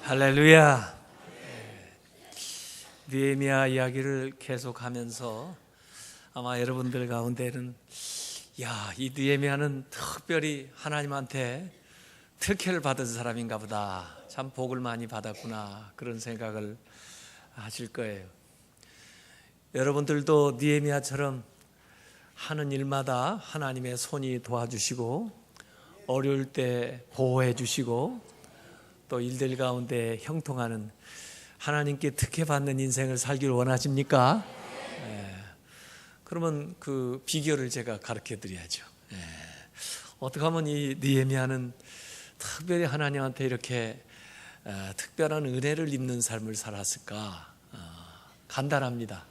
할렐루야. 느헤미야 이야기를 계속하면서 아마 여러분들 가운데는 이 느헤미야는 특별히 하나님한테 특혜를 받은 사람인가 보다, 참 복을 많이 받았구나, 그런 생각을 하실 거예요. 여러분들도 느헤미야처럼 하는 일마다 하나님의 손이 도와주시고 어려울 때 보호해 주시고 또 일들 가운데 형통하는, 하나님께 특혜받는 인생을 살기를 원하십니까? 그러면 그 비결을 제가 가르쳐 드려야죠. 어떻게 하면 이 느헤미야는 특별히 하나님한테 이렇게 특별한 은혜를 입는 삶을 살았을까? 간단합니다.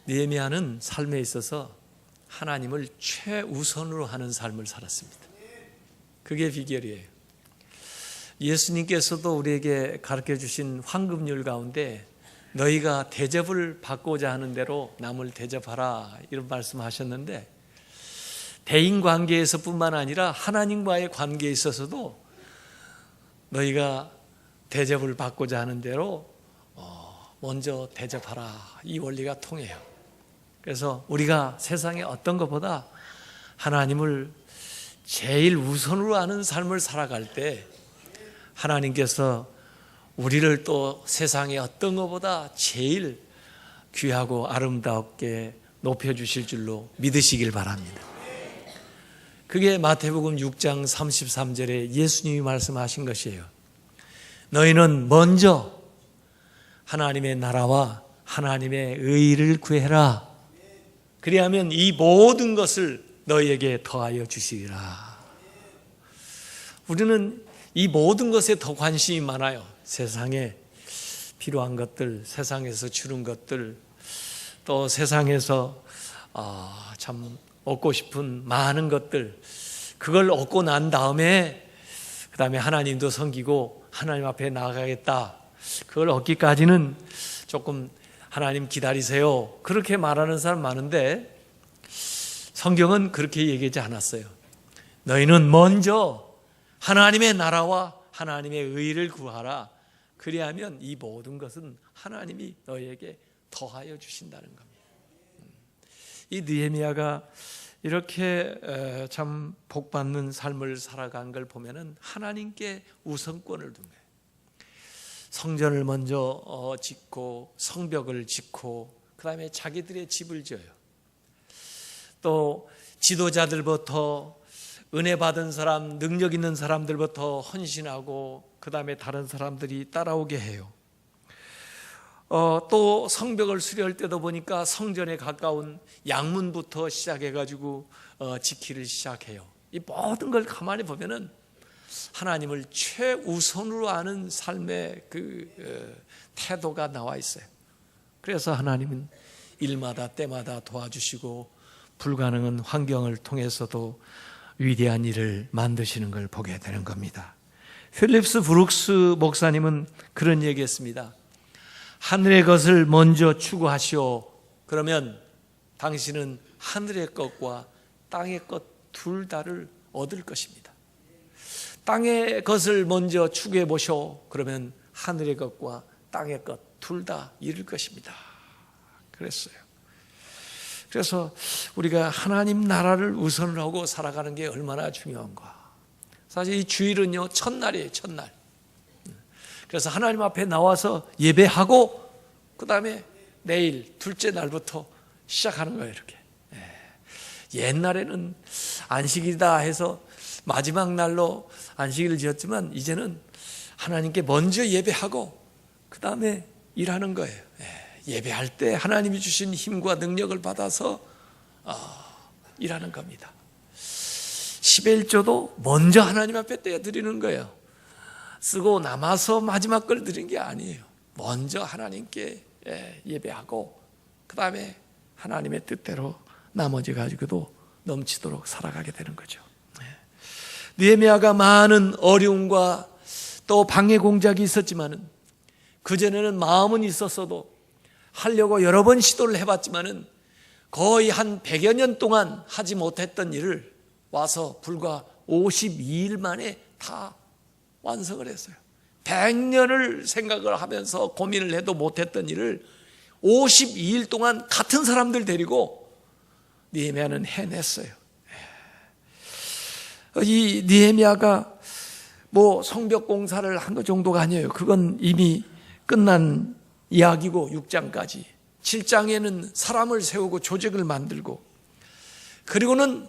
느헤미야는 삶에 있어서 하나님을 최우선으로 하는 삶을 살았습니다. 그게 비결이에요. 예수님께서도 우리에게 가르쳐 주신 황금률 가운데 너희가 대접을 받고자 하는 대로 남을 대접하라, 이런 말씀하셨는데, 대인관계에서 뿐만 아니라 하나님과의 관계에 있어서도 너희가 대접을 받고자 하는 대로 먼저 대접하라, 이 원리가 통해요. 그래서 우리가 세상에 어떤 것보다 하나님을 제일 우선으로 하는 삶을 살아갈 때 하나님께서 우리를 또 세상의 어떤 것보다 제일 귀하고 아름답게 높여주실 줄로 믿으시길 바랍니다. 그게 마태복음 6장 33절에 예수님이 말씀하신 것이에요. 너희는 먼저 하나님의 나라와 하나님의 의를 구해라. 그리하면 이 모든 것을 너희에게 더하여 주시리라. 우리는 이 모든 것에 더 관심이 많아요. 세상에 필요한 것들, 세상에서 주는 것들, 또 세상에서 참 얻고 싶은 많은 것들, 그걸 얻고 난 다음에 그 다음에 하나님도 섬기고 하나님 앞에 나아가겠다, 그걸 얻기까지는 조금 하나님 기다리세요, 그렇게 말하는 사람 많은데 성경은 그렇게 얘기하지 않았어요. 너희는 먼저 하나님의 나라와 하나님의 의를 구하라. 그리하면 이 모든 것은 하나님이 너희에게 더하여 주신다는 겁니다. 이 느헤미야가 이렇게 참 복받는 삶을 살아간 걸 보면은 하나님께 우선권을 둔 거예요. 성전을 먼저 짓고 성벽을 짓고 그 다음에 자기들의 집을 지어요. 또 지도자들부터 은혜 받은 사람, 능력 있는 사람들부터 헌신하고 그 다음에 다른 사람들이 따라오게 해요. 또 성벽을 수리할 때도 보니까 성전에 가까운 양문부터 시작해가지고 지키를 시작해요. 이 모든 걸 가만히 보면은 하나님을 최우선으로 하는 삶의 그 태도가 나와 있어요. 그래서 하나님은 일마다 때마다 도와주시고 불가능한 환경을 통해서도 위대한 일을 만드시는 걸 보게 되는 겁니다. 필립스 브룩스 목사님은 그런 얘기했습니다. 하늘의 것을 먼저 추구하시오. 그러면 당신은 하늘의 것과 땅의 것 둘 다를 얻을 것입니다. 땅의 것을 먼저 추구해 보시오. 그러면 하늘의 것과 땅의 것 둘 다 이룰 것입니다. 그랬어요. 그래서 우리가 하나님 나라를 우선으로 하고 살아가는 게 얼마나 중요한가. 사실 이 주일은요, 첫날이에요, 첫날. 그래서 하나님 앞에 나와서 예배하고 그 다음에 내일 둘째 날부터 시작하는 거예요, 이렇게. 옛날에는 안식일이다 해서 마지막 날로 안식일을 지었지만 이제는 하나님께 먼저 예배하고 그 다음에 일하는 거예요. 예배할 때 하나님이 주신 힘과 능력을 받아서 일하는 겁니다. 11조도 먼저 하나님 앞에 떼어드리는 거예요. 쓰고 남아서 마지막 걸 드리는 게 아니에요. 먼저 하나님께 예배하고 그 다음에 하나님의 뜻대로 나머지 가지고도 넘치도록 살아가게 되는 거죠. 느헤미야가 많은 어려움과 또 방해 공작이 있었지만은, 그전에는 마음은 있었어도 하려고 여러 번 시도를 해봤지만은 거의 한 100여 년 동안 하지 못했던 일을 와서 불과 52일 만에 다 완성을 했어요. 100년을 생각을 하면서 고민을 해도 못했던 일을 52일 동안 같은 사람들 데리고 느헤미야는 해냈어요. 이 느헤미야가 뭐 성벽 공사를 한 것 정도가 아니에요. 그건 이미 끝난 이야기고 6장까지. 7장에는 사람을 세우고 조직을 만들고, 그리고는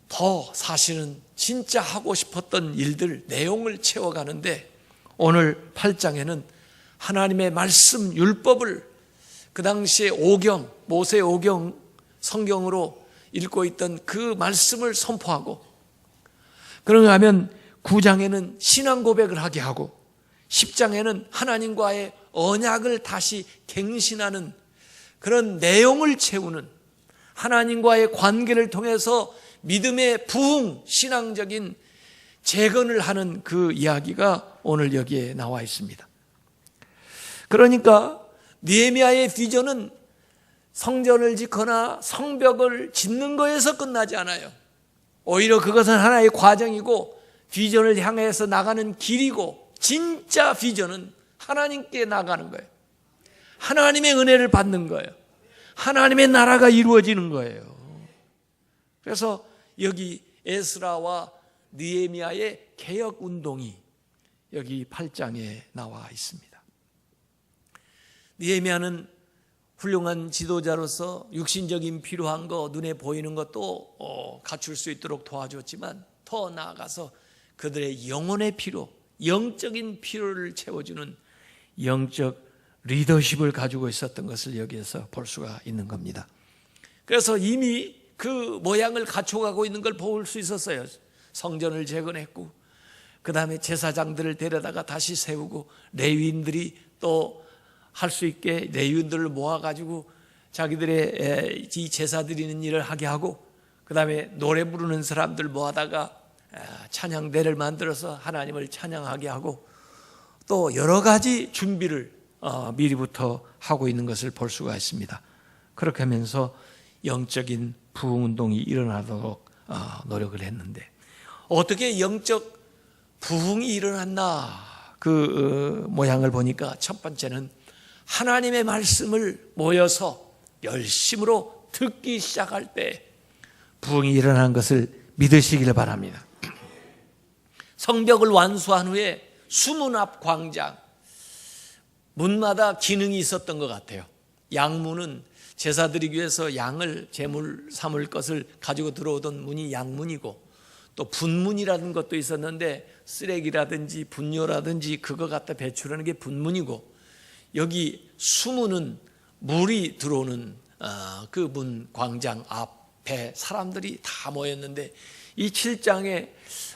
더 사실은 진짜 하고 싶었던 일들 내용을 채워가는데, 오늘 8장에는 하나님의 말씀 율법을 그 당시에 오경, 모세 오경 성경으로 읽고 있던 그 말씀을 선포하고, 그런가 하면 9장에는 신앙 고백을 하게 하고, 10장에는 하나님과의 언약을 다시 갱신하는 그런 내용을 채우는, 하나님과의 관계를 통해서 믿음의 부흥, 신앙적인 재건을 하는 그 이야기가 오늘 여기에 나와 있습니다. 그러니까 느헤미야의 비전은 성전을 짓거나 성벽을 짓는 거에서 끝나지 않아요. 오히려 그것은 하나의 과정이고 비전을 향해서 나가는 길이고, 진짜 비전은 하나님께 나가는 거예요. 하나님의 은혜를 받는 거예요. 하나님의 나라가 이루어지는 거예요. 그래서 여기 에스라와 느헤미야의 개혁 운동이 여기 8장에 나와 있습니다. 느헤미야는 훌륭한 지도자로서 육신적인 필요한 거, 눈에 보이는 것도 갖출 수 있도록 도와줬지만, 더 나아가서 그들의 영혼의 필요, 영적인 필요를 채워주는 영적 리더십을 가지고 있었던 것을 여기에서 볼 수가 있는 겁니다. 그래서 이미 그 모양을 갖춰가고 있는 걸 볼 수 있었어요. 성전을 재건했고, 그 다음에 제사장들을 데려다가 다시 세우고, 레위인들이 또 할 수 있게 레위인들을 모아가지고 자기들의 이 제사 드리는 일을 하게 하고, 그 다음에 노래 부르는 사람들 모아다가 찬양대를 만들어서 하나님을 찬양하게 하고, 또 여러 가지 준비를 미리부터 하고 있는 것을 볼 수가 있습니다. 그렇게 하면서 영적인 부흥운동이 일어나도록 노력을 했는데, 어떻게 영적 부흥이 일어났나, 그 모양을 보니까 첫 번째는 하나님의 말씀을 모여서 열심으로 듣기 시작할 때 부흥이 일어나는 것을 믿으시기를 바랍니다. 성벽을 완수한 후에 수문 앞 광장, 문마다 기능이 있었던 것 같아요. 양문은 제사 드리기 위해서 양을 제물 삼을 것을 가지고 들어오던 문이 양문이고, 또 분문이라는 것도 있었는데 쓰레기라든지 분뇨라든지 그거 갖다 배출하는 게 분문이고, 여기 수문은 물이 들어오는 그 문 광장 앞에 사람들이 다 모였는데, 이 7장에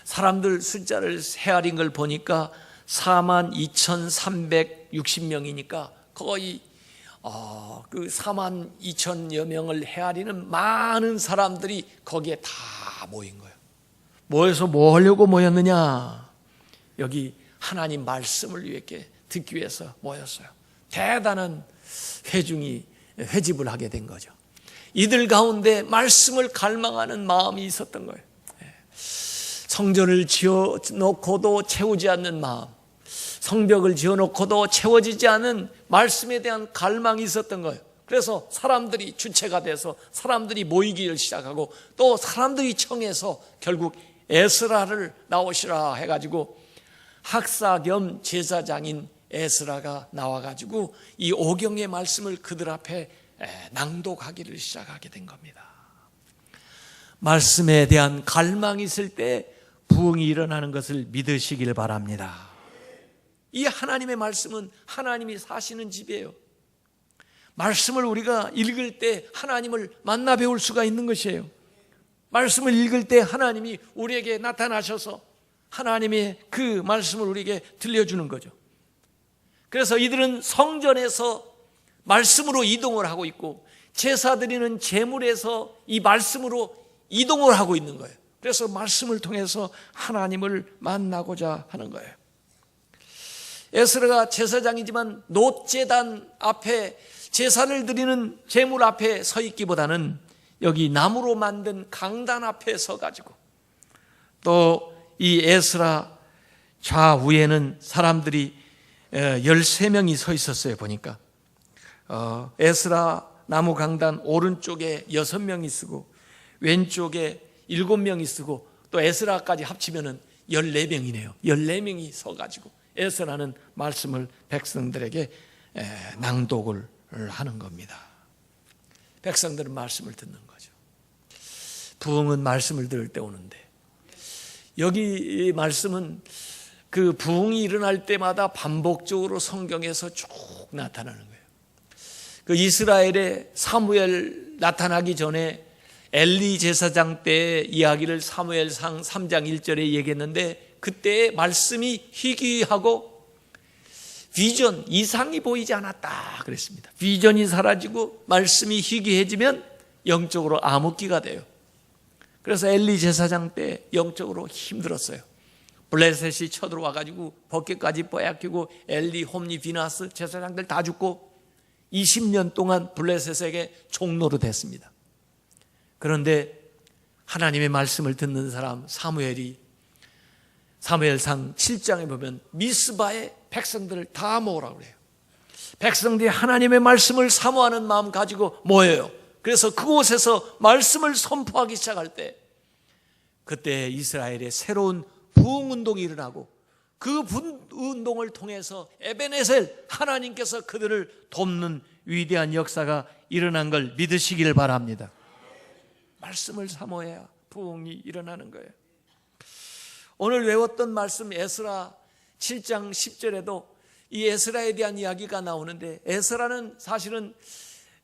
사람들 숫자를 헤아린 걸 보니까 42,360명이니까 거의 그 42,000여 명을 헤아리는 많은 사람들이 거기에 다 모인 거예요. 모여서 뭐 하려고 모였느냐? 여기 하나님 말씀을 이렇게 듣기 위해서 모였어요. 대단한 회집을 하게 된 거죠. 이들 가운데 말씀을 갈망하는 마음이 있었던 거예요. 성전을 지어놓고도 채우지 않는 마음, 성벽을 지어놓고도 채워지지 않은 말씀에 대한 갈망이 있었던 거예요. 그래서 사람들이 주체가 돼서 사람들이 모이기를 시작하고, 또 사람들이 청해서 결국 에스라를 나오시라 해가지고 학사 겸 제사장인 에스라가 나와가지고 이 오경의 말씀을 그들 앞에 낭독하기를 시작하게 된 겁니다. 말씀에 대한 갈망이 있을 때 부흥이 일어나는 것을 믿으시길 바랍니다. 이 하나님의 말씀은 하나님이 사시는 집이에요. 말씀을 우리가 읽을 때 하나님을 만나 배울 수가 있는 것이에요. 말씀을 읽을 때 하나님이 우리에게 나타나셔서 하나님의 그 말씀을 우리에게 들려주는 거죠. 그래서 이들은 성전에서 말씀으로 이동을 하고 있고, 제사 드리는 제물에서 이 말씀으로 이동을 하고 있는 거예요. 그래서 말씀을 통해서 하나님을 만나고자 하는 거예요. 에스라가 제사장이지만 놋제단 앞에 제사를 드리는 제물 앞에 서 있기보다는 여기 나무로 만든 강단 앞에 서 가지고, 또 이 에스라 좌우에는 사람들이 13명이 서 있었어요. 보니까 에스라 나무 강단 오른쪽에 6명이 쓰고 왼쪽에 7명이 쓰고 또 에스라까지 합치면은 14명이네요. 14명이 서가지고 에스라는 말씀을 백성들에게 낭독을 하는 겁니다. 백성들은 말씀을 듣는 거죠. 부흥은 말씀을 들을 때 오는데, 여기 말씀은 그 부흥이 일어날 때마다 반복적으로 성경에서 쭉 나타나는 거예요. 그 이스라엘에 사무엘 나타나기 전에 엘리 제사장 때의 이야기를 사무엘상 3장 1절에 얘기했는데, 그때의 말씀이 희귀하고 비전, 이상이 보이지 않았다 그랬습니다. 비전이 사라지고 말씀이 희귀해지면 영적으로 암흑기가 돼요. 그래서 엘리 제사장 때 영적으로 힘들었어요. 블레셋이 쳐들어와가지고 벗개까지 빼앗기고 엘리, 홈리, 비나스 제사장들 다 죽고 20년 동안 블레셋에게 종로로 됐습니다. 그런데 하나님의 말씀을 듣는 사람 사무엘이 사무엘상 7장에 보면 미스바에 백성들을 다 모으라고 그래요. 백성들이 하나님의 말씀을 사모하는 마음 가지고 모여요. 그래서 그곳에서 말씀을 선포하기 시작할 때, 그때 이스라엘의 새로운 부흥운동이 일어나고, 그 부흥운동을 통해서 에베네셀 하나님께서 그들을 돕는 위대한 역사가 일어난 걸 믿으시길 바랍니다. 말씀을 사모해야 부흥이 일어나는 거예요. 오늘 외웠던 말씀 에스라 7장 10절에도 이 에스라에 대한 이야기가 나오는데, 에스라는 사실은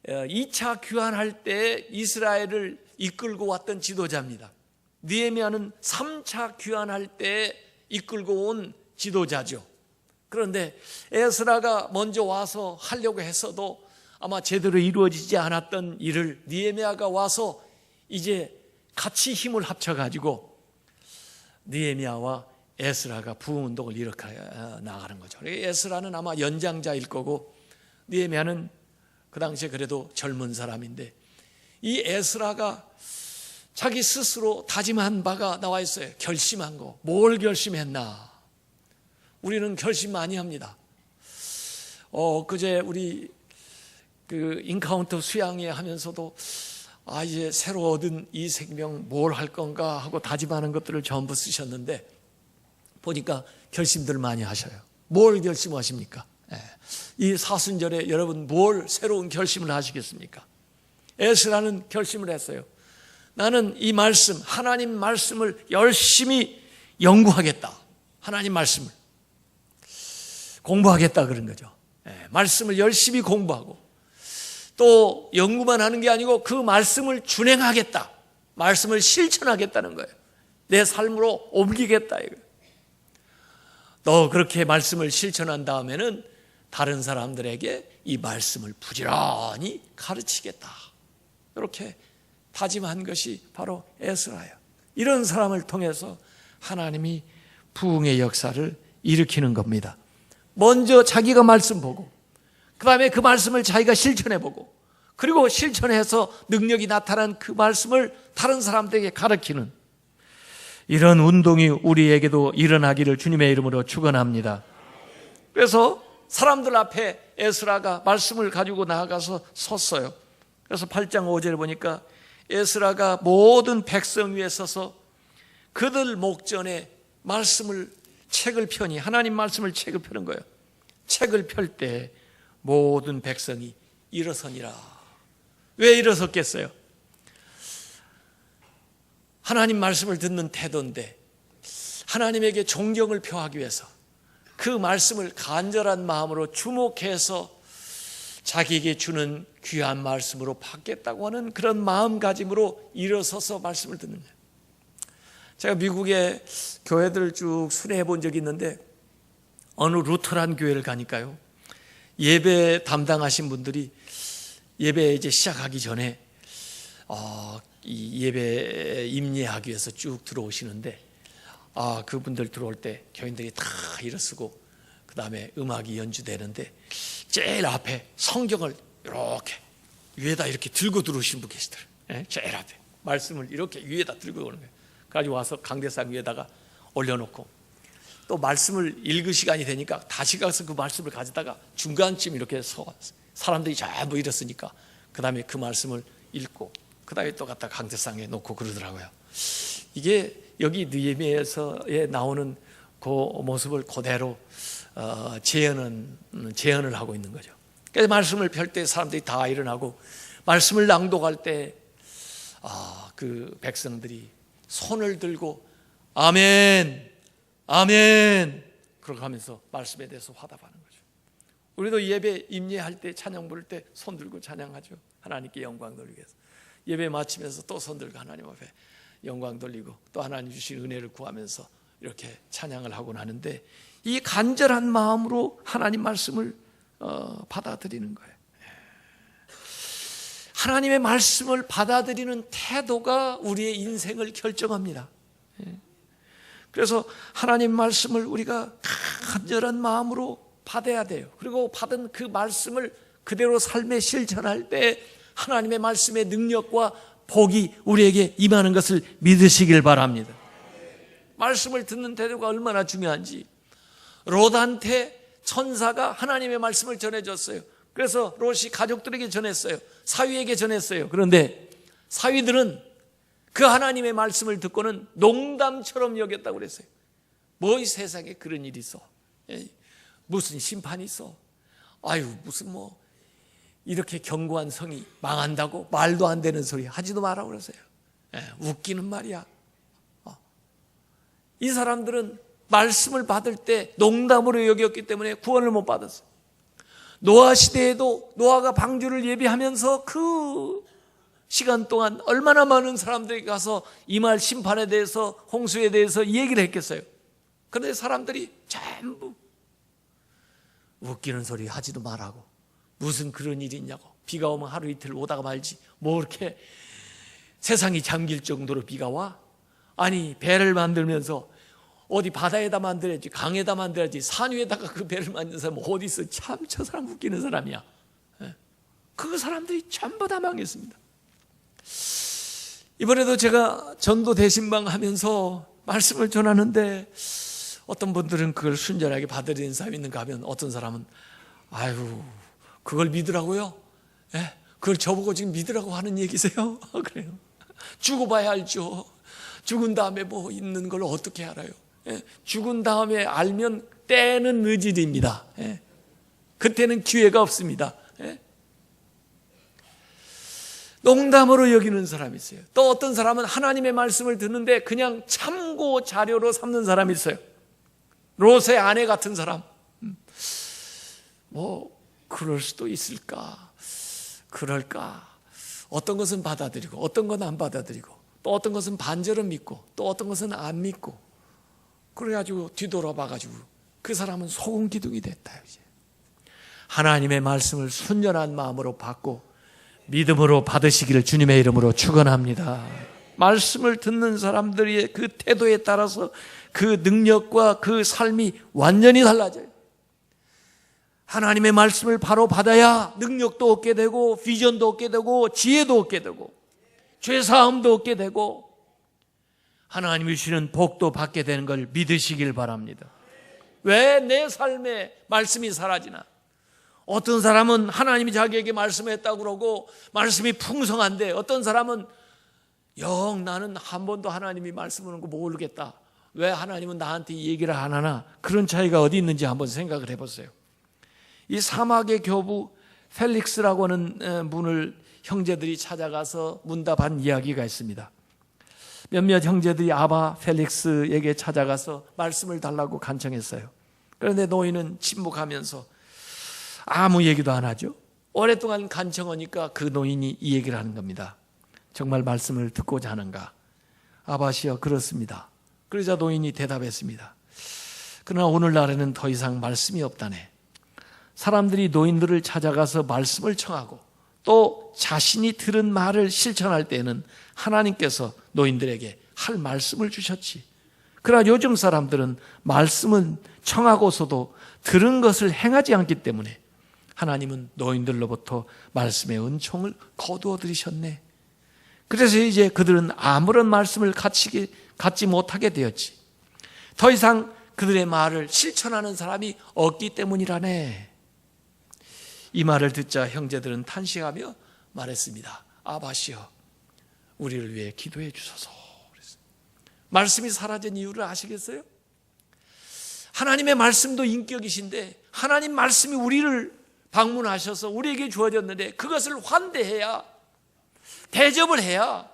2차 귀환할 때 이스라엘을 이끌고 왔던 지도자입니다. 느헤미야는 3차 귀환할 때 이끌고 온 지도자죠. 그런데 에스라가 먼저 와서 하려고 했어도 아마 제대로 이루어지지 않았던 일을 느헤미야가 와서 이제 같이 힘을 합쳐가지고 느헤미야와 에스라가 부흥운동을 일으켜 나가는 거죠. 에스라는 아마 연장자일 거고, 느헤미야는 그 당시에 그래도 젊은 사람인데, 이 에스라가 자기 스스로 다짐한 바가 나와 있어요. 결심한 거. 뭘 결심했나? 우리는 결심 많이 합니다. 그제 우리 그 인카운터 수양회 하면서도 이제 새로 얻은 이 생명 뭘 할 건가 하고 다짐하는 것들을 전부 쓰셨는데, 보니까 결심들 많이 하셔요. 뭘 결심하십니까? 이 사순절에 여러분 뭘 새로운 결심을 하시겠습니까? 에스라는 결심을 했어요. 나는 이 말씀, 하나님 말씀을 열심히 연구하겠다. 하나님 말씀을 공부하겠다 그런 거죠. 말씀을 열심히 공부하고, 또 연구만 하는 게 아니고 그 말씀을 준행하겠다. 말씀을 실천하겠다는 거예요. 내 삶으로 옮기겠다 이거예요. 너 그렇게 말씀을 실천한 다음에는 다른 사람들에게 이 말씀을 부지런히 가르치겠다. 이렇게 다짐한 것이 바로 에스라예요. 이런 사람을 통해서 하나님이 부흥의 역사를 일으키는 겁니다. 먼저 자기가 말씀 보고, 그 다음에 그 말씀을 자기가 실천해 보고, 그리고 실천해서 능력이 나타난 그 말씀을 다른 사람들에게 가르치는 이런 운동이 우리에게도 일어나기를 주님의 이름으로 축원합니다. 그래서 사람들 앞에 에스라가 말씀을 가지고 나아가서 섰어요. 그래서 8장 5절에 보니까 에스라가 모든 백성 위에 서서 그들 목전에 말씀을 책을 펴니, 하나님 말씀을 책을 펴는 거예요. 책을 펼 때 모든 백성이 일어서니라. 왜 일어섰겠어요? 하나님 말씀을 듣는 태도인데, 하나님에게 존경을 표하기 위해서 그 말씀을 간절한 마음으로 주목해서 자기에게 주는 귀한 말씀으로 받겠다고 하는 그런 마음가짐으로 일어서서 말씀을 듣는 거예요. 제가 미국의 교회들을 쭉 순회해 본 적이 있는데, 어느 루터란 교회를 가니까요, 예배 담당하신 분들이 예배 이제 시작하기 전에 이 예배 임례하기 위해서 쭉 들어오시는데, 그분들 들어올 때 교인들이 다 일어서고 그 다음에 음악이 연주되는데, 제일 앞에 성경을 이렇게 위에다 이렇게 들고 들어오시는 분 계시더라고요. 제일 앞에 말씀을 이렇게 위에다 들고 오는 거예요. 가지고 와서 강대상 위에다가 올려놓고, 또 말씀을 읽을 시간이 되니까 다시 가서 그 말씀을 가져다가 중간쯤 이렇게 사람들이 전부 잃었으니까 그 다음에 그 말씀을 읽고 그 다음에 또 갖다 강대상에 놓고 그러더라고요. 이게 여기 느헤미야서에 나오는 그 모습을 그대로 재현을 하고 있는 거죠. 그래서 말씀을 펼 때 사람들이 다 일어나고 말씀을 낭독할 때 그 백성들이 손을 들고 아멘, 아멘 그렇게 하면서 말씀에 대해서 화답하는 거죠. 우리도 예배 임례할 때 찬양 부를 때 손 들고 찬양하죠. 하나님께 영광 돌리기 위해서. 예배 마치면서 또 손 들고 하나님 앞에 영광 돌리고 또 하나님 주신 은혜를 구하면서 이렇게 찬양을 하곤 하는데, 이 간절한 마음으로 하나님 말씀을 받아들이는 거예요. 하나님의 말씀을 받아들이는 태도가 우리의 인생을 결정합니다. 그래서 하나님 말씀을 우리가 간절한 마음으로 받아야 돼요. 그리고 받은 그 말씀을 그대로 삶에 실천할 때 하나님의 말씀의 능력과 복이 우리에게 임하는 것을 믿으시길 바랍니다. 말씀을 듣는 태도가 얼마나 중요한지, 롯한테 천사가 하나님의 말씀을 전해줬어요. 그래서 롯이 가족들에게 전했어요. 사위에게 전했어요. 그런데 사위들은 그 하나님의 말씀을 듣고는 농담처럼 여겼다고 그랬어요. 뭐 이 세상에 그런 일이 있어? 무슨 심판이 있어? 아유, 무슨 뭐 이렇게 견고한 성이 망한다고 말도 안 되는 소리 하지도 마라 그러세요. 웃기는 말이야. 이 사람들은 말씀을 받을 때 농담으로 여겼기 때문에 구원을 못 받았어요. 노아 시대에도 노아가 방주를 예비하면서 그 시간 동안 얼마나 많은 사람들이 가서 임할 심판에 대해서, 홍수에 대해서 얘기를 했겠어요. 그런데 사람들이 전부 웃기는 소리 하지도 말라고, 무슨 그런 일이 있냐고, 비가 오면 하루 이틀 오다가 말지 뭐 이렇게 세상이 잠길 정도로 비가 와? 아니, 배를 만들면서 어디 바다에다 만들어야지, 강에다 만들어야지, 산 위에다가 그 배를 만든 사람은 어디 있어? 참 저 사람 웃기는 사람이야. 그 사람들이 전부 다 망했습니다. 이번에도 제가 전도 대신방 하면서 말씀을 전하는데 어떤 분들은 그걸 순전하게 받아들이는 사람이 있는가 하면, 어떤 사람은 아유, 그걸 믿으라고요? 그걸 저보고 지금 믿으라고 하는 얘기세요? 그래요. 죽어봐야 알죠. 죽은 다음에 뭐 있는 걸 어떻게 알아요? 죽은 다음에 알면 때는 늦으리입니다. 그때는 기회가 없습니다. 농담으로 여기는 사람이 있어요. 또 어떤 사람은 하나님의 말씀을 듣는데 그냥 참고 자료로 삼는 사람이 있어요. 롯의 아내 같은 사람. 뭐 그럴 수도 있을까, 그럴까. 어떤 것은 받아들이고 어떤 건 안 받아들이고, 또 어떤 것은 반절은 믿고 또 어떤 것은 안 믿고, 그래가지고 뒤돌아봐가지고 그 사람은 소금 기둥이 됐다. 이제 하나님의 말씀을 순전한 마음으로 받고 믿음으로 받으시기를 주님의 이름으로 축원합니다. 말씀을 듣는 사람들의 그 태도에 따라서 그 능력과 그 삶이 완전히 달라져요. 하나님의 말씀을 바로 받아야 능력도 얻게 되고, 비전도 얻게 되고, 지혜도 얻게 되고, 죄사함도 얻게 되고, 하나님이 주시는 복도 받게 되는 걸 믿으시길 바랍니다. 왜 내 삶에 말씀이 사라지나? 어떤 사람은 하나님이 자기에게 말씀했다고 그러고 말씀이 풍성한데, 어떤 사람은 영 나는 한 번도 하나님이 말씀하는 거 모르겠다. 왜 하나님은 나한테 이 얘기를 안 하나? 그런 차이가 어디 있는지 한번 생각을 해보세요. 이 사막의 교부 펠릭스라고 하는 분을 형제들이 찾아가서 문답한 이야기가 있습니다. 몇몇 형제들이 아바 펠릭스에게 찾아가서 말씀을 달라고 간청했어요. 그런데 노인은 침묵하면서 아무 얘기도 안 하죠. 오랫동안 간청하니까 그 노인이 이 얘기를 하는 겁니다. 정말 말씀을 듣고자 하는가? 아바시여, 그렇습니다. 그러자 노인이 대답했습니다. 그러나 오늘날에는 더 이상 말씀이 없다네. 사람들이 노인들을 찾아가서 말씀을 청하고 또 자신이 들은 말을 실천할 때는 하나님께서 노인들에게 할 말씀을 주셨지. 그러나 요즘 사람들은 말씀은 청하고서도 들은 것을 행하지 않기 때문에 하나님은 노인들로부터 말씀의 은총을 거두어 들이셨네. 그래서 이제 그들은 아무런 말씀을 갖지 못하게 되었지. 더 이상 그들의 말을 실천하는 사람이 없기 때문이라네. 이 말을 듣자 형제들은 탄식하며 말했습니다. 아바시여, 우리를 위해 기도해 주소서. 말씀이 사라진 이유를 아시겠어요? 하나님의 말씀도 인격이신데 하나님 말씀이 우리를 방문하셔서 우리에게 주어졌는데 그것을 환대해야, 대접을 해야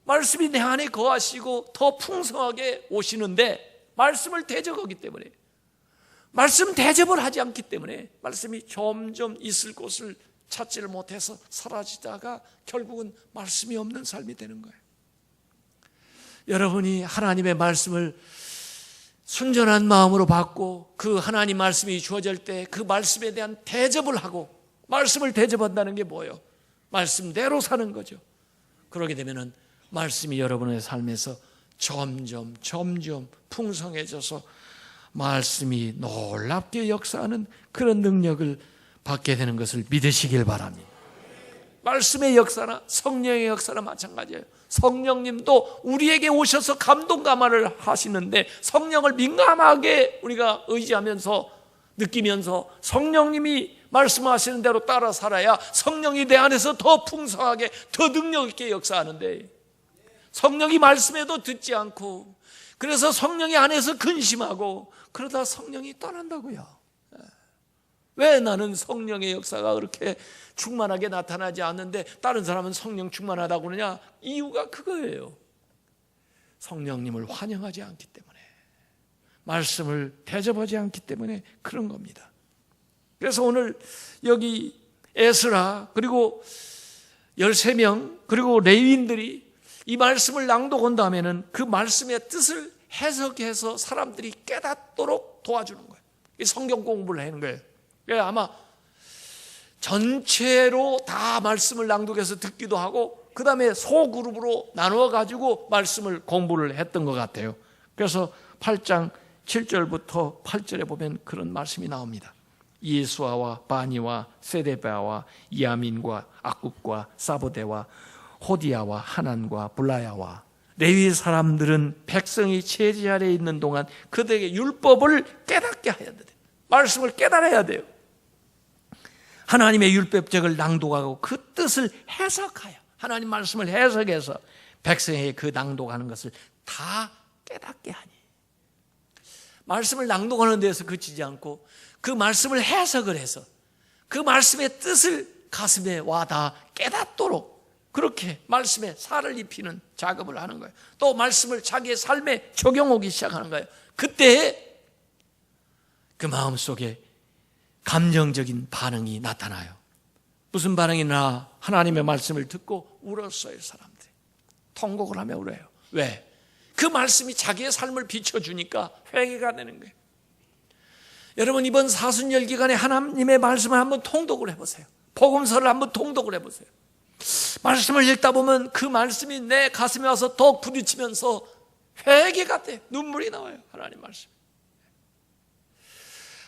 말씀이 내 안에 거하시고 더 풍성하게 오시는데, 말씀을 대접하기 때문에, 말씀 대접을 하지 않기 때문에 말씀이 점점 있을 곳을 찾지를 못해서 사라지다가 결국은 말씀이 없는 삶이 되는 거예요. 여러분이 하나님의 말씀을 순전한 마음으로 받고 그 하나님 말씀이 주어질 때 그 말씀에 대한 대접을 하고, 말씀을 대접한다는 게 뭐예요? 말씀대로 사는 거죠. 그러게 되면은 말씀이 여러분의 삶에서 점점 풍성해져서 말씀이 놀랍게 역사하는 그런 능력을 받게 되는 것을 믿으시길 바랍니다. 말씀의 역사나 성령의 역사나 마찬가지예요. 성령님도 우리에게 오셔서 감동 감화를 하시는데 성령을 민감하게 우리가 의지하면서 느끼면서 성령님이 말씀하시는 대로 따라 살아야 성령이 내 안에서 더 풍성하게 더 능력 있게 역사하는데, 성령이 말씀에도 듣지 않고 그래서 성령이 안에서 근심하고 그러다 성령이 떠난다고요. 왜 나는 성령의 역사가 그렇게 충만하게 나타나지 않는데 다른 사람은 성령 충만하다고 그러냐? 이유가 그거예요. 성령님을 환영하지 않기 때문에, 말씀을 대접하지 않기 때문에 그런 겁니다. 그래서 오늘 여기 에스라 그리고 13명 그리고 레위인들이 이 말씀을 낭독한 다음에는 그 말씀의 뜻을 해석해서 사람들이 깨닫도록 도와주는 거예요. 성경 공부를 하는 거예요. 아마 전체로 다 말씀을 낭독해서 듣기도 하고 그 다음에 소그룹으로 나누어 가지고 말씀을 공부를 했던 것 같아요. 그래서 8장 7절부터 8절에 보면 그런 말씀이 나옵니다. 예수아와 바니와 세데바와 이아민과 악굽과 사보데와 호디야와 하난과 블라야와 레위 사람들은 백성이 제지 아래에 있는 동안 그들에게 율법을 깨닫게 해야 돼요. 말씀을 깨달아야 돼요. 하나님의 율법책을 낭독하고 그 뜻을 해석하여, 하나님 말씀을 해석해서 백성에게 그 낭독하는 것을 다 깨닫게 하니, 말씀을 낭독하는 데서 그치지 않고 그 말씀을 해석을 해서 그 말씀의 뜻을 가슴에 와닿아 깨닫도록 그렇게 말씀에 살을 입히는 작업을 하는 거예요. 또 말씀을 자기의 삶에 적용하기 시작하는 거예요. 그때 그 마음속에 감정적인 반응이 나타나요. 무슨 반응이 나? 하나님의 말씀을 듣고 울었어요. 사람들이 통곡을 하며 울어요. 왜? 그 말씀이 자기의 삶을 비춰주니까 회개가 되는 거예요. 여러분, 이번 사순절 기간에 하나님의 말씀을 한번 통독을 해보세요. 복음서를 한번 통독을 해보세요. 말씀을 읽다 보면 그 말씀이 내 가슴에 와서 더 부딪히면서 회개가 돼. 눈물이 나와요. 하나님 말씀.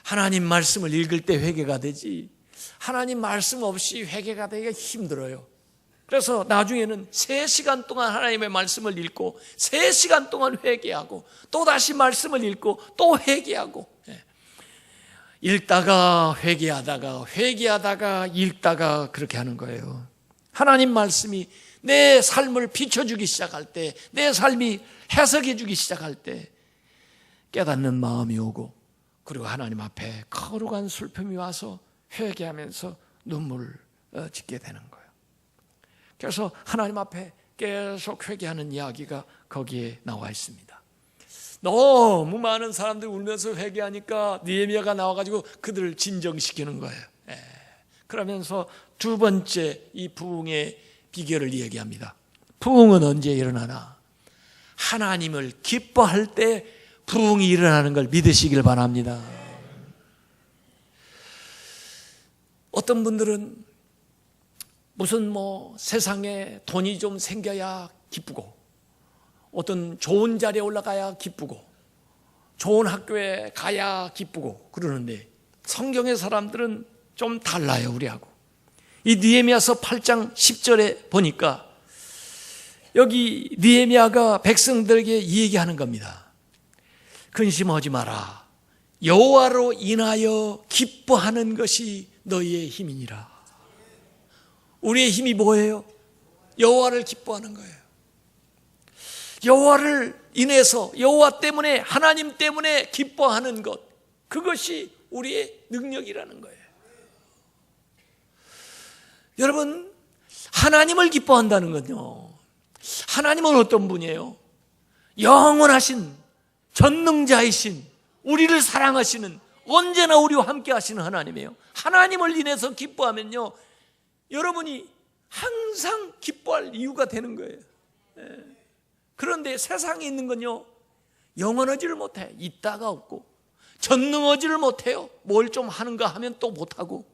하나님 말씀을 읽을 때 회개가 되지, 하나님 말씀 없이 회개가 되기가 힘들어요. 그래서 나중에는 3시간 동안 하나님의 말씀을 읽고 3시간 동안 회개하고 또 다시 말씀을 읽고 또 회개하고, 읽다가 회개하다가 읽다가 그렇게 하는 거예요. 하나님 말씀이 내 삶을 비춰주기 시작할 때, 내 삶이 해석해주기 시작할 때 깨닫는 마음이 오고, 그리고 하나님 앞에 거룩한 슬픔이 와서 회개하면서 눈물을 짓게 되는 거예요. 그래서 하나님 앞에 계속 회개하는 이야기가 거기에 나와 있습니다. 너무 많은 사람들이 울면서 회개하니까 느헤미야가 나와가지고 그들을 진정시키는 거예요. 그러면서 두 번째 이 부흥의 비결을 얘기합니다. 부흥은 언제 일어나나? 하나님을 기뻐할 때 부흥이 일어나는 걸 믿으시길 바랍니다. 어떤 분들은 무슨 세상에 돈이 좀 생겨야 기쁘고, 어떤 좋은 자리에 올라가야 기쁘고, 좋은 학교에 가야 기쁘고 그러는데, 성경의 사람들은 좀 달라요, 우리하고. 이 느헤미야서 8장 10절에 보니까 여기 느헤미야가 백성들에게 이 얘기하는 겁니다. 근심하지 마라. 여호와로 인하여 기뻐하는 것이 너희의 힘이니라. 우리의 힘이 뭐예요? 여호와를 기뻐하는 거예요. 여호와를 인해서, 여호와 때문에, 하나님 때문에 기뻐하는 것, 그것이 우리의 능력이라는 거예요. 여러분, 하나님을 기뻐한다는 건요, 하나님은 어떤 분이에요? 영원하신 전능자이신, 우리를 사랑하시는, 언제나 우리와 함께 하시는 하나님이에요. 하나님을 인해서 기뻐하면요, 여러분이 항상 기뻐할 이유가 되는 거예요. 그런데 세상에 있는 건요, 영원하지를 못해. 있다가 없고, 전능하지를 못해요. 뭘 좀 하는가 하면 또 못하고,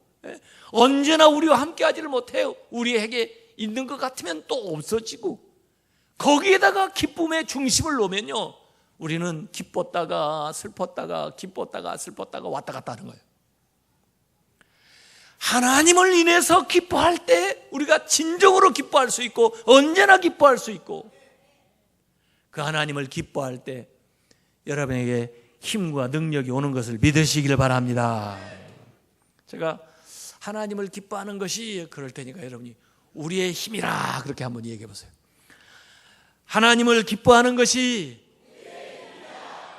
언제나 우리와 함께 하지를 못해요. 우리에게 있는 것 같으면 또 없어지고, 거기에다가 기쁨의 중심을 놓으면요, 우리는 기뻤다가 슬펐다가 기뻤다가 슬펐다가 왔다 갔다 하는 거예요. 하나님을 인해서 기뻐할 때 우리가 진정으로 기뻐할 수 있고, 언제나 기뻐할 수 있고, 그 하나님을 기뻐할 때 여러분에게 힘과 능력이 오는 것을 믿으시길 바랍니다. 제가 하나님을 기뻐하는 것이 그럴 테니까 여러분이 우리의 힘이라 그렇게 한번 얘기해 보세요. 하나님을 기뻐하는 것이,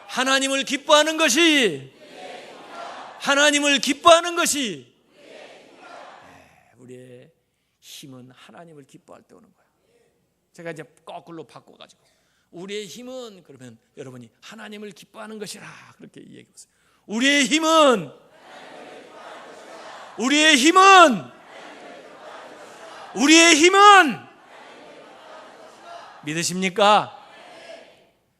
하나님을 기뻐하는 것이, 하나님을 기뻐하는 것이, 우리의 힘은 하나님을 기뻐할 때 오는 거예요. 제가 이제 거꾸로 바꿔가지고, 우리의 힘은, 그러면 여러분이 하나님을 기뻐하는 것이라 그렇게 얘기해 보세요. 우리의 힘은, 우리의 힘은, 우리의 힘은, 믿으십니까?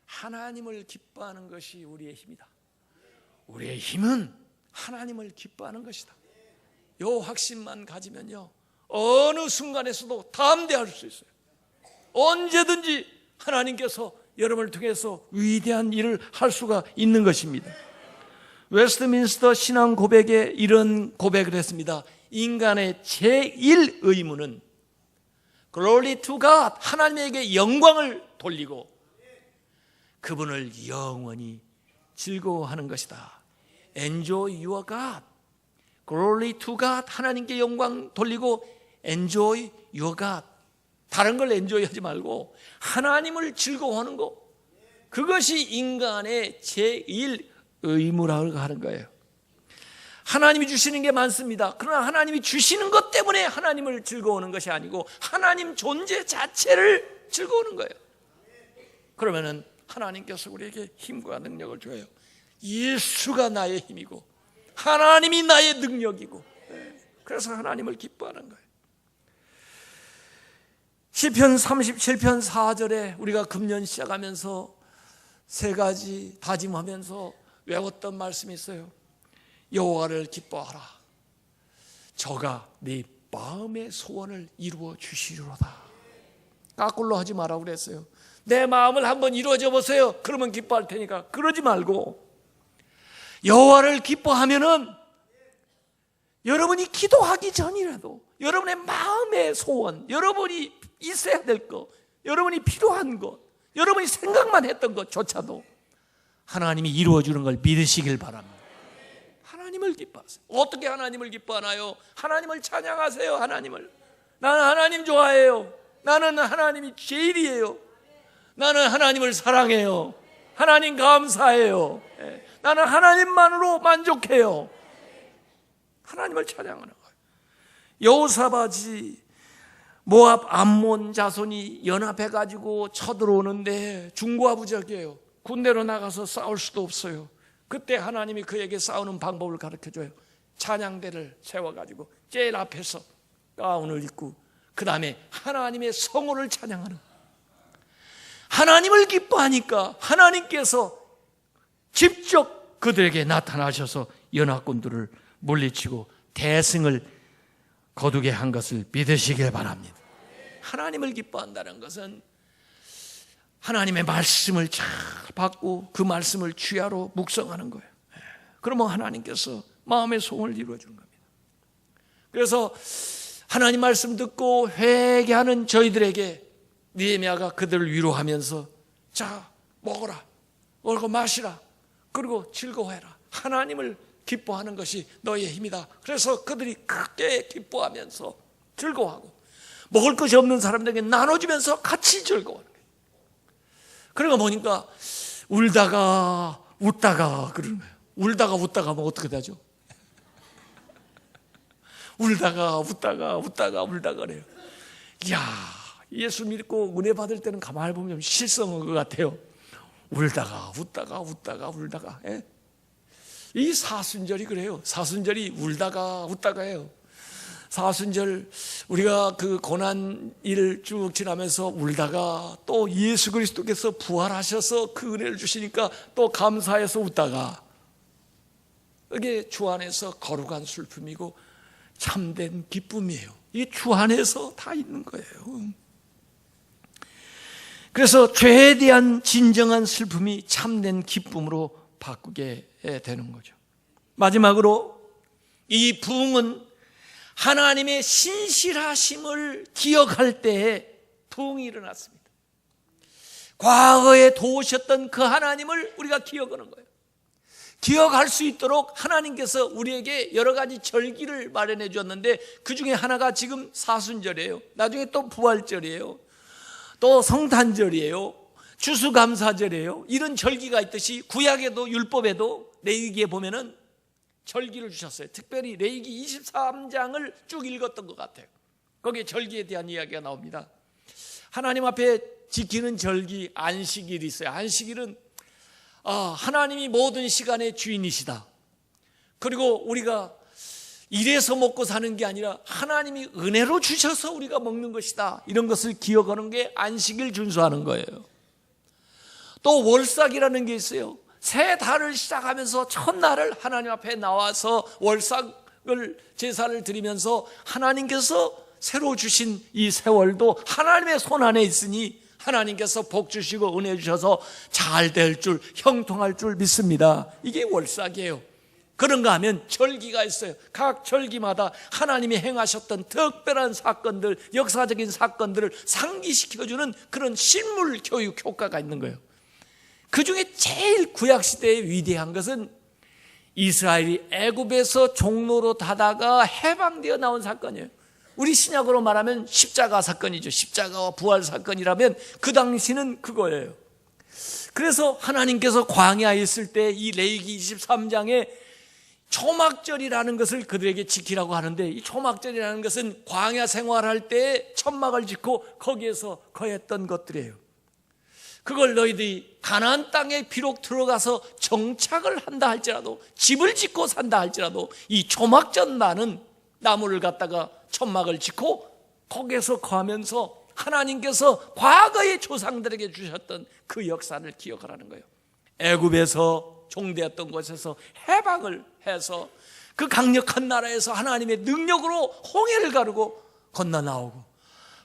하나님을 기뻐하는 것이 우리의 힘이다. 우리의 힘은 하나님을 기뻐하는 것이다. 요 확신만 가지면요, 어느 순간에서도 담대할 수 있어요. 언제든지 하나님께서 여러분을 통해서 위대한 일을 할 수가 있는 것입니다. 웨스트민스터 신앙 고백에 이런 고백을 했습니다. 인간의 제1 의무는 Glory to God, 하나님에게 영광을 돌리고 그분을 영원히 즐거워하는 것이다. Enjoy your God, Glory to God, 하나님께 영광 돌리고 Enjoy your God, 다른 걸 엔조이 하지 말고 하나님을 즐거워하는 것, 그것이 인간의 제1 의무라고 하는 거예요. 하나님이 주시는 게 많습니다. 그러나 하나님이 주시는 것 때문에 하나님을 즐거워하는 것이 아니고 하나님 존재 자체를 즐거워하는 거예요. 그러면은 하나님께서 우리에게 힘과 능력을 줘요. 예수가 나의 힘이고 하나님이 나의 능력이고, 그래서 하나님을 기뻐하는 거예요. 시편 37편 4절에 우리가 금년 시작하면서 세 가지 다짐하면서 외웠던 말씀이 있어요. 여호와를 기뻐하라. 저가 네 마음의 소원을 이루어 주시리로다. 까꿀로 하지 마라고 그랬어요. 내 마음을 한번 이루어져 보세요. 그러면 기뻐할 테니까. 그러지 말고 여호와를 기뻐하면은 여러분이 기도하기 전이라도 여러분의 마음의 소원, 여러분이 있어야 될 것, 여러분이 필요한 것, 여러분이 생각만 했던 것조차도 하나님이 이루어주는 걸 믿으시길 바랍니다. 하나님을 기뻐하세요. 어떻게 하나님을 기뻐하나요? 하나님을 찬양하세요. 하나님을. 나는 하나님 좋아해요. 나는 하나님이 제일이에요. 나는 하나님을 사랑해요. 하나님 감사해요. 나는 하나님만으로 만족해요. 하나님을 찬양하는 거예요. 여호사밧이 모압 암몬 자손이 연합해가지고 쳐들어오는데 중과부적이에요. 군대로 나가서 싸울 수도 없어요. 그때 하나님이 그에게 싸우는 방법을 가르쳐줘요. 찬양대를 세워가지고 제일 앞에서 가운을 입고 그 다음에 하나님의 성호를 찬양하는, 하나님을 기뻐하니까 하나님께서 직접 그들에게 나타나셔서 연합군들을 물리치고 대승을 거두게 한 것을 믿으시길 바랍니다. 하나님을 기뻐한다는 것은 하나님의 말씀을 잘 받고 그 말씀을 주야로 묵상하는 거예요. 그러면 하나님께서 마음의 소원을 이루어주는 겁니다. 그래서 하나님 말씀 듣고 회개하는 저희들에게 느헤미야가 그들을 위로하면서 자 먹어라, 먹고 마시라, 그리고 즐거워해라. 하나님을 기뻐하는 것이 너희의 힘이다. 그래서 그들이 크게 기뻐하면서 즐거워하고 먹을 것이 없는 사람들에게 나눠주면서 같이 즐거워하는 거예요. 그러니까 보니까 울다가 웃다가 그러는 거예요. 울다가 웃다가 하면 어떻게 되죠? 울다가 웃다가 웃다가 울다가 그래요. 이야, 예수 믿고 은혜 받을 때는 가만히 보면 좀 실성한 것 같아요. 울다가 웃다가 웃다가 울다가. 예? 이 사순절이 그래요. 사순절이 울다가 웃다가 해요. 사순절 우리가 그 고난일 쭉 지나면서 울다가 또 예수 그리스도께서 부활하셔서 그 은혜를 주시니까 또 감사해서 웃다가, 이게 주 안에서 거룩한 슬픔이고 참된 기쁨이에요. 이 주 안에서 다 있는 거예요. 그래서 죄에 대한 진정한 슬픔이 참된 기쁨으로 바꾸게 되는 거죠. 마지막으로 이 부흥은 하나님의 신실하심을 기억할 때에 부흥이 일어났습니다. 과거에 도우셨던 그 하나님을 우리가 기억하는 거예요. 기억할 수 있도록 하나님께서 우리에게 여러 가지 절기를 마련해 주었는데, 그 중에 하나가 지금 사순절이에요. 나중에 또 부활절이에요. 또 성탄절이에요. 추수감사절이에요. 이런 절기가 있듯이 구약에도 율법에도 레위기에 보면은 절기를 주셨어요. 특별히 레위기 23장을 쭉 읽었던 것 같아요. 거기에 절기에 대한 이야기가 나옵니다. 하나님 앞에 지키는 절기, 안식일이 있어요. 안식일은 하나님이 모든 시간의 주인이시다. 그리고 우리가 일해서 먹고 사는 게 아니라 하나님이 은혜로 주셔서 우리가 먹는 것이다. 이런 것을 기억하는 게 안식일 준수하는 거예요. 또 월삭이라는 게 있어요. 새 달을 시작하면서 첫날을 하나님 앞에 나와서 월삭을 제사를 드리면서 하나님께서 새로 주신 이 세월도 하나님의 손 안에 있으니 하나님께서 복 주시고 은혜 주셔서 잘 될 줄, 형통할 줄 믿습니다. 이게 월삭이에요. 그런가 하면 절기가 있어요. 각 절기마다 하나님이 행하셨던 특별한 사건들, 역사적인 사건들을 상기시켜주는 그런 실물 교육 효과가 있는 거예요. 그 중에 제일 구약시대에 위대한 것은 이스라엘이 애굽에서 종로로 다다가 해방되어 나온 사건이에요. 우리 신약으로 말하면 십자가 사건이죠. 십자가와 부활 사건이라면 그 당시는 그거예요. 그래서 하나님께서 광야에 있을 때 이 레위기 23장에 초막절이라는 것을 그들에게 지키라고 하는데, 이 초막절이라는 것은 광야 생활할 때 천막을 짓고 거기에서 거했던 것들이에요. 그걸 너희들이 가나안 땅에 비록 들어가서 정착을 한다 할지라도, 집을 짓고 산다 할지라도 이 초막절만은 나무를 갖다가 천막을 짓고 거기에서 거하면서 하나님께서 과거의 조상들에게 주셨던 그 역사를 기억하라는 거예요. 애굽에서 종되었던 곳에서 해방을 해서 그 강력한 나라에서 하나님의 능력으로 홍해를 가르고 건너 나오고,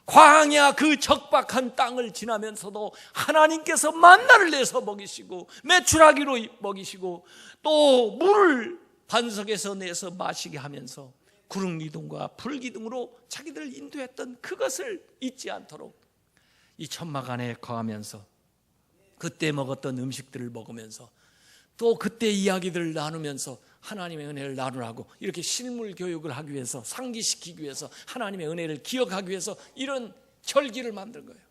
광야 그 적박한 땅을 지나면서도 하나님께서 만나를 내서 먹이시고 메추라기로 먹이시고 또 물을 반석에서 내서 마시게 하면서 구름 기둥과 불 기둥으로 자기들을 인도했던 그것을 잊지 않도록 이 천막 안에 거하면서 그때 먹었던 음식들을 먹으면서 또 그때 이야기들을 나누면서 하나님의 은혜를 나누라고, 이렇게 실물 교육을 하기 위해서, 상기시키기 위해서, 하나님의 은혜를 기억하기 위해서 이런 절기를 만든 거예요.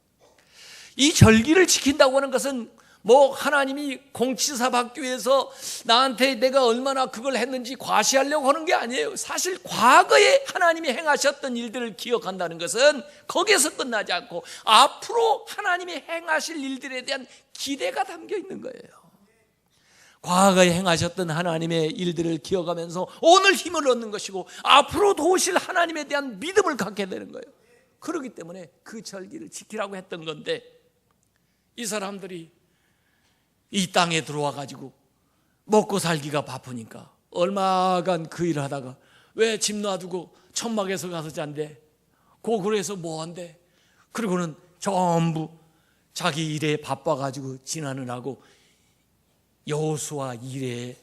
이 절기를 지킨다고 하는 것은 뭐 하나님이 공치사 받기 위해서 나한테 내가 얼마나 그걸 했는지 과시하려고 하는 게 아니에요. 사실 과거에 하나님이 행하셨던 일들을 기억한다는 것은 거기에서 끝나지 않고 앞으로 하나님이 행하실 일들에 대한 기대가 담겨 있는 거예요. 과거에 행하셨던 하나님의 일들을 기억하면서 오늘 힘을 얻는 것이고 앞으로 도우실 하나님에 대한 믿음을 갖게 되는 거예요. 그렇기 때문에 그 절기를 지키라고 했던 건데, 이 사람들이 이 땅에 들어와 가지고 먹고 살기가 바쁘니까 얼마간 그 일을 하다가 왜 집 놔두고 천막에서 가서 잔대? 고구려에서 뭐 한대? 그리고는 전부 자기 일에 바빠 가지고 지나느라고 여호수아 이래에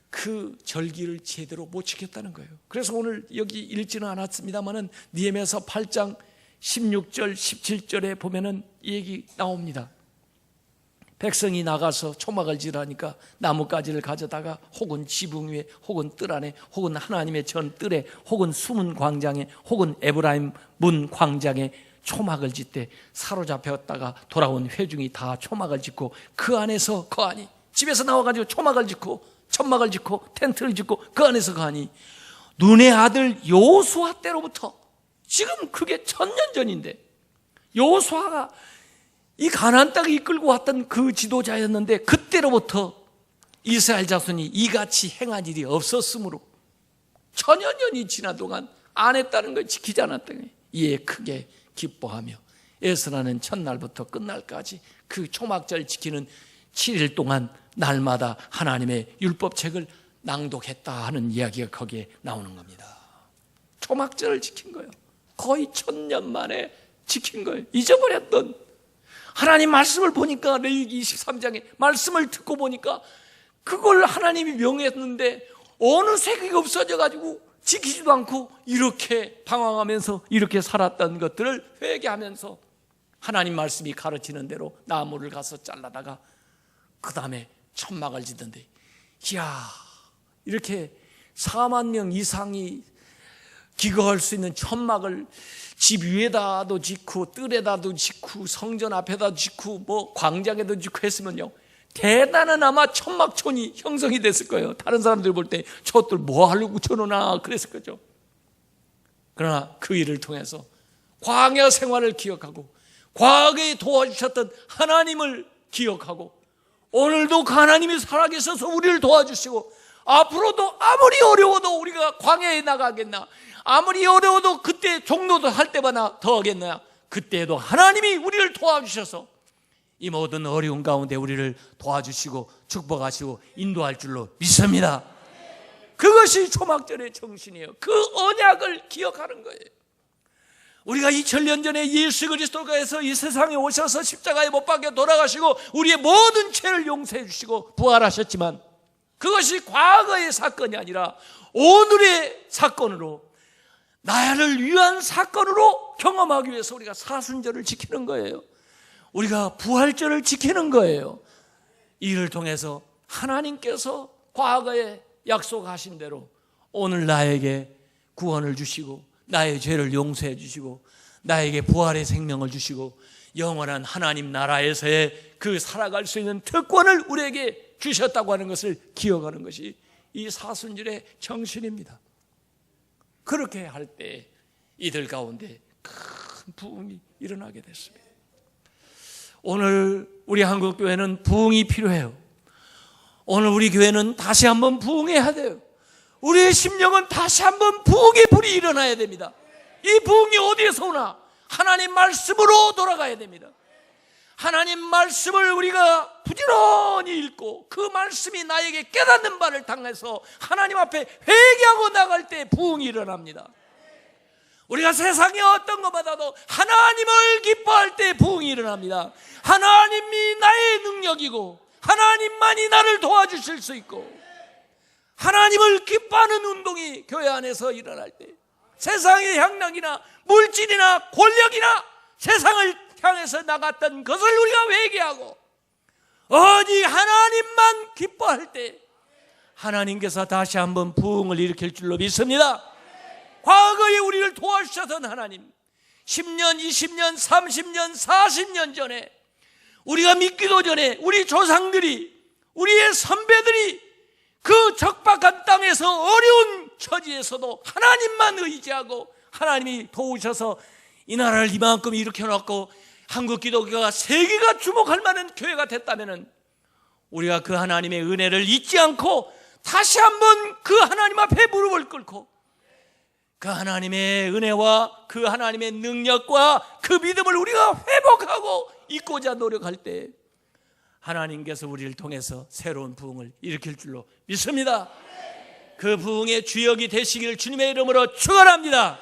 그 절기를 제대로 못 지켰다는 거예요. 그래서 오늘 여기 읽지는 않았습니다만은 느헤미야서 8장 16절 17절에 보면은 이 얘기 나옵니다. 백성이 나가서 초막을 지르니까 나뭇가지를 가져다가 혹은 지붕 위에 혹은 뜰 안에 혹은 하나님의 전 뜰에 혹은 숨은 광장에 혹은 에브라임 문 광장에 초막을 짓되 사로잡혔다가 돌아온 회중이 다 초막을 짓고 그 안에서 거하니, 집에서 나와가지고 초막을 짓고 천막을 짓고 텐트를 짓고 그 안에서 거하니, 눈의 아들 여호수아 때로부터, 지금 그게 1000년 전인데 여호수아가 이 가나안 땅을 이끌고 왔던 그 지도자였는데 그때로부터 이스라엘 자손이 이같이 행한 일이 없었으므로 1000여 년이 지난 동안 안 했다는 걸 지키지 않았던 거예요. 이에 크게 기뻐하며 에스라는 첫날부터 끝날까지 그 초막절 지키는 7일 동안 날마다 하나님의 율법책을 낭독했다 하는 이야기가 거기에 나오는 겁니다. 초막절을 지킨 거예요. 거의 1000년 만에 지킨 거예요. 잊어버렸던 하나님 말씀을 보니까, 레위기 23장에 말씀을 듣고 보니까 그걸 하나님이 명했는데 어느새 그게 없어져가지고 지키지도 않고 이렇게 방황하면서 이렇게 살았던 것들을 회개하면서 하나님 말씀이 가르치는 대로 나무를 가서 잘라다가 그 다음에 천막을 짓는데, 이야, 이렇게 4만 명 이상이 기거할 수 있는 천막을 집 위에다도 짓고 뜰에다도 짓고 성전 앞에다도 짓고 뭐 광장에도 짓고 했으면요, 대단한 아마 천막촌이 형성이 됐을 거예요. 다른 사람들 볼 때 저들 뭐 하려고 저러나 그랬을 거죠. 그러나 그 일을 통해서 광야 생활을 기억하고 과거에 도와주셨던 하나님을 기억하고 오늘도 그 하나님이 살아계셔서 우리를 도와주시고 앞으로도 아무리 어려워도 우리가 광야에 나가겠나, 아무리 어려워도 그때 종로도 할 때마다 더 하겠나, 그때에도 하나님이 우리를 도와주셔서 이 모든 어려운 가운데 우리를 도와주시고 축복하시고 인도할 줄로 믿습니다. 그것이 초막절의 정신이에요. 그 언약을 기억하는 거예요. 우리가 2000년 전에 예수 그리스도께서 이 세상에 오셔서 십자가에 못 박혀 돌아가시고 우리의 모든 죄를 용서해 주시고 부활하셨지만, 그것이 과거의 사건이 아니라 오늘의 사건으로, 나를 위한 사건으로 경험하기 위해서 우리가 사순절을 지키는 거예요. 우리가 부활절을 지키는 거예요. 이를 통해서 하나님께서 과거에 약속하신 대로 오늘 나에게 구원을 주시고 나의 죄를 용서해 주시고 나에게 부활의 생명을 주시고 영원한 하나님 나라에서의 그 살아갈 수 있는 특권을 우리에게 주셨다고 하는 것을 기억하는 것이 이 사순절의 정신입니다. 그렇게 할 때 이들 가운데 큰 부흥이 일어나게 됐습니다. 오늘 우리 한국교회는 부흥이 필요해요. 오늘 우리 교회는 다시 한번 부흥해야 돼요. 우리의 심령은 다시 한번 부흥의 불이 일어나야 됩니다. 이 부흥이 어디에서 오나? 하나님 말씀으로 돌아가야 됩니다. 하나님 말씀을 우리가 부지런히 읽고 그 말씀이 나에게 깨닫는 바를 당해서 하나님 앞에 회개하고 나갈 때 부흥이 일어납니다. 우리가 세상에 어떤 것보다도 하나님을 기뻐할 때 부흥이 일어납니다. 하나님이 나의 능력이고 하나님만이 나를 도와주실 수 있고 하나님을 기뻐하는 운동이 교회 안에서 일어날 때 세상의 향락이나 물질이나 권력이나 세상을 향해서 나갔던 것을 우리가 회개하고 오직 하나님만 기뻐할 때 하나님께서 다시 한번 부흥을 일으킬 줄로 믿습니다. 과거에 우리를 도와주셨던 하나님, 10년, 20년, 30년, 40년 전에 우리가 믿기도 전에 우리 조상들이, 우리의 선배들이 그 적박한 땅에서 어려운 처지에서도 하나님만 의지하고 하나님이 도우셔서 이 나라를 이만큼 일으켜놓고 한국 기독교가 세계가 주목할 만한 교회가 됐다면 우리가 그 하나님의 은혜를 잊지 않고 다시 한번 그 하나님 앞에 무릎을 꿇고 그 하나님의 은혜와 그 하나님의 능력과 그 믿음을 우리가 회복하고 잊고자 노력할 때 하나님께서 우리를 통해서 새로운 부흥을 일으킬 줄로 믿습니다. 그 부흥의 주역이 되시기를 주님의 이름으로 축원합니다.